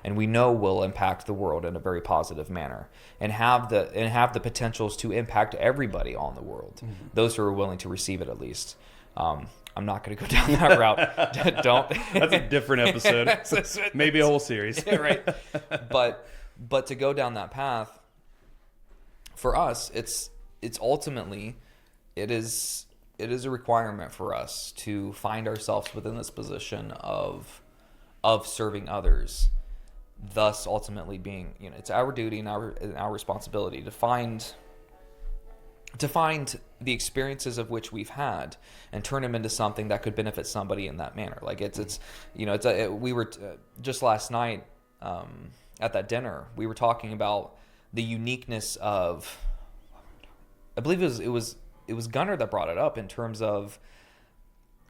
and we know will impact the world in a very positive manner, and have the potentials to impact everybody on the world, those who are willing to receive it at least. I'm not going to go down that route. Don't. That's a different episode. Maybe a whole series. Yeah, right. But to go down that path, for us, it's ultimately, it is a requirement for us to find ourselves within this position of serving others, thus ultimately being, it's our duty and our responsibility to find the experiences of which we've had and turn them into something that could benefit somebody in that manner. Like we were just last night at that dinner, we were talking about the uniqueness of, I believe it was Gunnar that brought it up in terms of,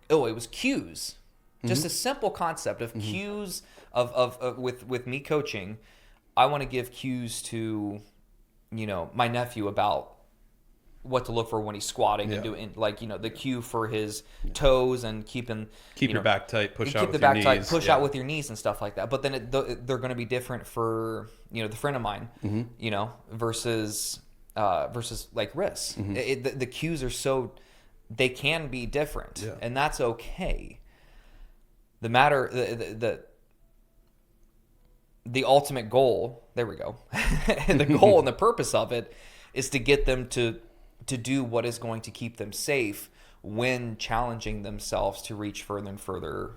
it was cues. Just a simple concept of cues of with me coaching. I want to give cues to, my nephew about what to look for when he's squatting and doing, the cue for his toes and keep your back tight, push out with your knees. Keep the back tight, push out with your knees and stuff like that. But then they're going to be different for, the friend of mine, versus like wrists. The cues are they can be different, and that's okay. The ultimate goal, there we go. And the goal and the purpose of it is to get them to do what is going to keep them safe when challenging themselves to reach further and further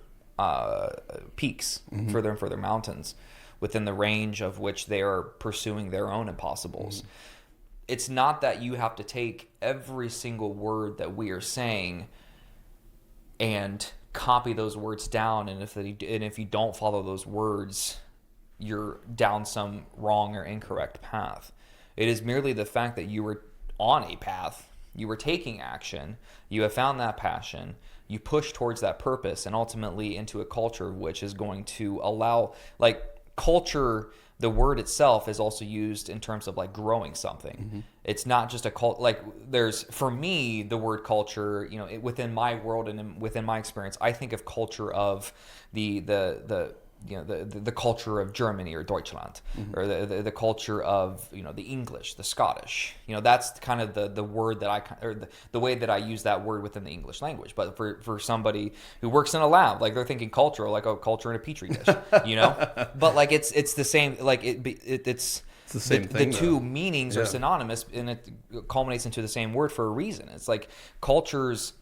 peaks, further and further mountains within the range of which they are pursuing their own impossibles. It's not that you have to take every single word that we are saying and copy those words down, and if you don't follow those words, you're down some wrong or incorrect path. It is merely the fact that you were on a path, you were taking action, you have found that passion, you push towards that purpose, and ultimately into a culture which is going to allow, like, culture, the word itself is also used in terms of like growing something. It's not just a cult. Like, there's, for me, the word culture, within my world and within my experience, I think of culture of the culture of Germany or Deutschland, or the culture of, the English, the Scottish. That's kind of the word that the way that I use that word within the English language. But for somebody who works in a lab, like, they're thinking culture, like, culture in a petri dish, But like it's the same. Like it's the same thing. The two meanings are synonymous, and it culminates into the same word for a reason. It's like cultures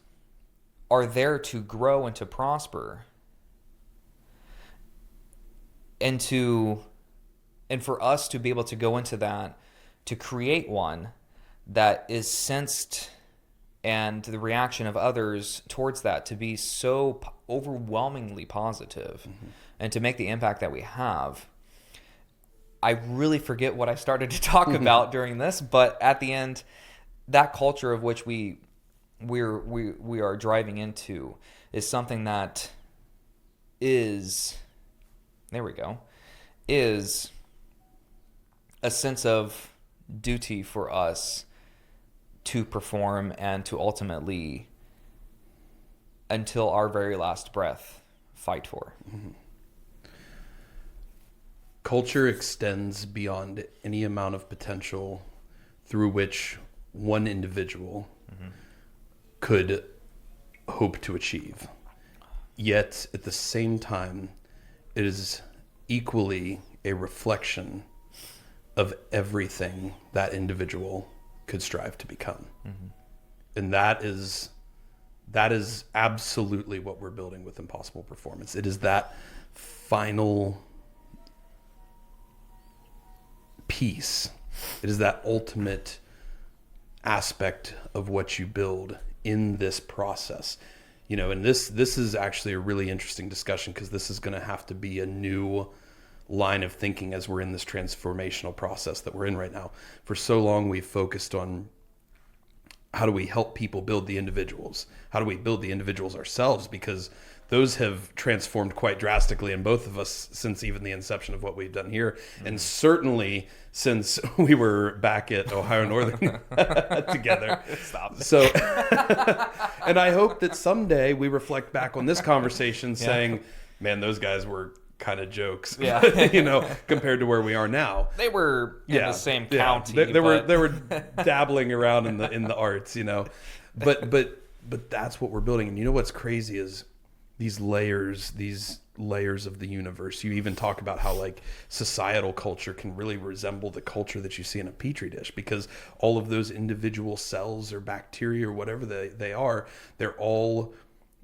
are there to grow and to prosper. And for us to be able to go into that, to create one that is sensed, and the reaction of others towards that to be so overwhelmingly positive, and to make the impact that we have. I really forget what I started to talk about during this, but at the end, that culture of which we are driving into is something that is... There we go. Is a sense of duty for us to perform and to ultimately, until our very last breath, fight for. Culture extends beyond any amount of potential through which one individual could hope to achieve. Yet, at the same time, it is equally a reflection of everything that individual could strive to become. And that is absolutely what we're building with Impossible Performance. It is that final piece. It is that ultimate aspect of what you build in this process. And this is actually a really interesting discussion, because this is going to have to be a new line of thinking as we're in this transformational process that we're in right now. For so long, we've focused on how do we help people build the individuals? How do we build the individuals ourselves? Because those have transformed quite drastically in both of us since even the inception of what we've done here. And certainly since we were back at Ohio Northern together. Stop. So, and I hope that someday we reflect back on this conversation saying, man, those guys were kind of jokes, Yeah. you know, compared to where we are now. They were in the same Yeah. county. They but... were dabbling around in the arts, you know, but that's what we're building. And you know what's crazy is these layers of the universe. You even talk about how like societal culture can really resemble the culture that you see in a petri dish, because all of those individual cells or bacteria or whatever they are, they're all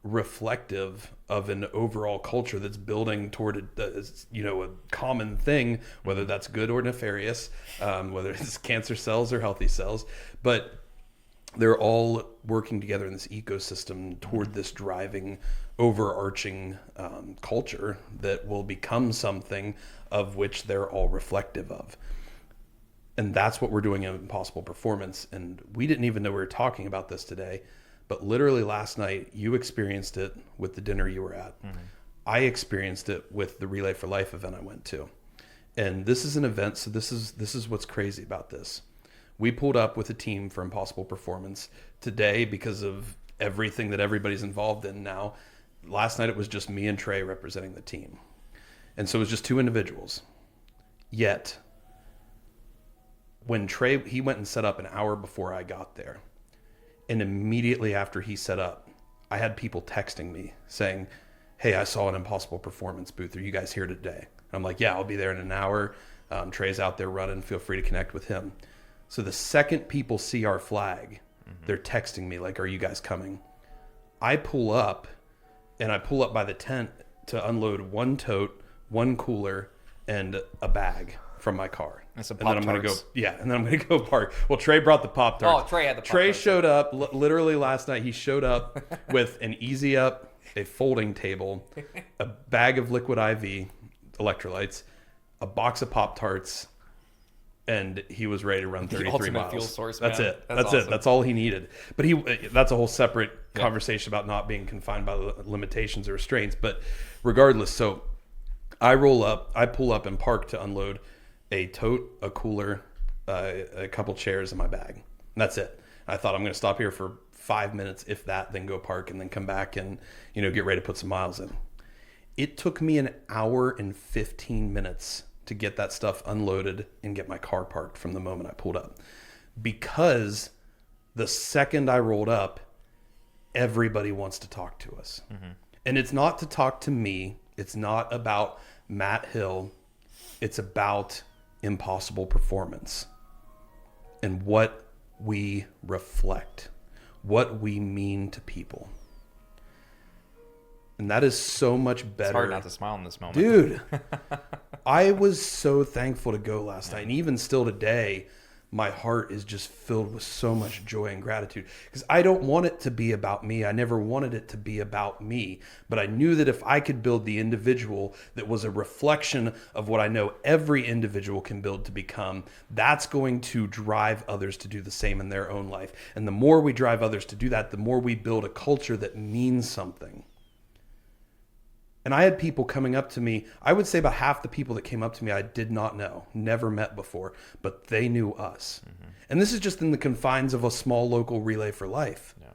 reflective of an overall culture that's building toward a common thing, whether that's good or nefarious, whether it's cancer cells or healthy cells, but they're all working together in this ecosystem toward this driving, overarching culture that will become something of which they're all reflective of. And that's what we're doing in Impossible Performance. And we didn't even know we were talking about this today, but literally last night you experienced it with the dinner you were at. Mm-hmm. I experienced it with the Relay for Life event I went to. And this is an event, so this is what's crazy about this. We pulled up with a team for Impossible Performance today because of everything that everybody's involved in now. Last night it was just me and Trey representing the team. And so it was just two individuals. Yet, when Trey, he went and set up an hour before I got there. And immediately after he set up, I had people texting me saying, "Hey, I saw an Impossible Performance booth. Are you guys here today?" And I'm like, "Yeah, I'll be there in an hour. Trey's out there running. Feel free to connect with him." So the second people see our flag, they're texting me like, "Are you guys coming?" I pull up, and I pull up by the tent to unload one tote, one cooler, and a bag from my car. And some then I'm going to Pop-Tarts. and then I'm going to go park. Well, Trey brought the Pop-Tarts. Oh, Trey had the Trey Pop-Tarts. showed up literally last night. He showed up with an Easy Up, a folding table, a bag of Liquid IV electrolytes, a box of Pop-Tarts, and he was ready to run 33 ultimate miles. fuel source, That's man. it. That's That's it. awesome. That's all he needed. But that's a whole separate conversation about not being confined by the limitations or restraints. But regardless, so I pull up and park to unload a tote, a cooler, a couple chairs in my bag. And that's it. I thought I'm going to stop here for 5 minutes, if that, then go park and then come back and, get ready to put some miles in. It took me an hour and 15 minutes to get that stuff unloaded and get my car parked from the moment I pulled up. Because the second I rolled up, everybody wants to talk to us. Mm-hmm. And it's not to talk to me. It's not about Matt Hill. It's about Impossible Performance and what we reflect, what we mean to people. And that is so much better. It's hard not to smile in this moment. Dude, I was so thankful to go last night. And even still today, my heart is just filled with so much joy and gratitude. Because I don't want it to be about me. I never wanted it to be about me. But I knew that if I could build the individual that was a reflection of what I know every individual can build to become, that's going to drive others to do the same in their own life. And the more we drive others to do that, the more we build a culture that means something. And I had people coming up to me. I would say about half the people that came up to me I did not know, never met before, but they knew us. Mm-hmm. And this is just in the confines of a small local Relay for Life. Yeah.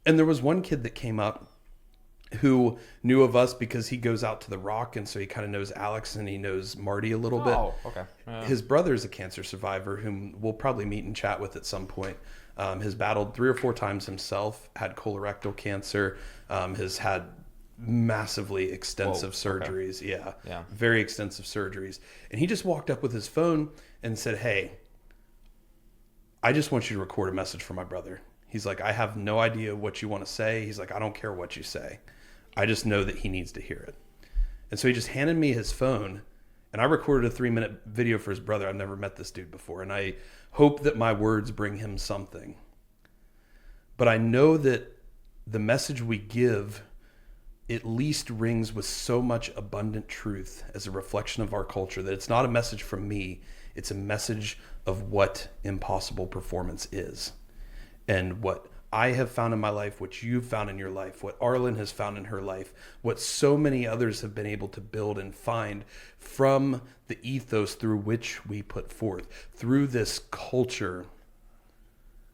And there was one kid that came up who knew of us because he goes out to the Rock, and so he kind of knows Alex and he knows Marty a little bit. Oh, okay. His brother is a cancer survivor whom we'll probably meet and chat with at some point. Has battled 3 or 4 times himself, had colorectal cancer, has had massively extensive surgeries. Okay. Yeah. Very extensive surgeries. And he just walked up with his phone and said, "Hey, I just want you to record a message for my brother." He's like, "I have no idea what you want to say." He's like, "I don't care what you say. I just know that he needs to hear it." And so he just handed me his phone, and I recorded a 3-minute video for his brother. I've never met this dude before, and I hope that my words bring him something. But I know that the message we give at least rings with so much abundant truth as a reflection of our culture that it's not a message from me. It's a message of what Impossible Performance is, and what I have found in my life, what you've found in your life, what Arlen has found in her life, what so many others have been able to build and find from the ethos through which we put forth, through this culture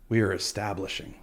we are establishing.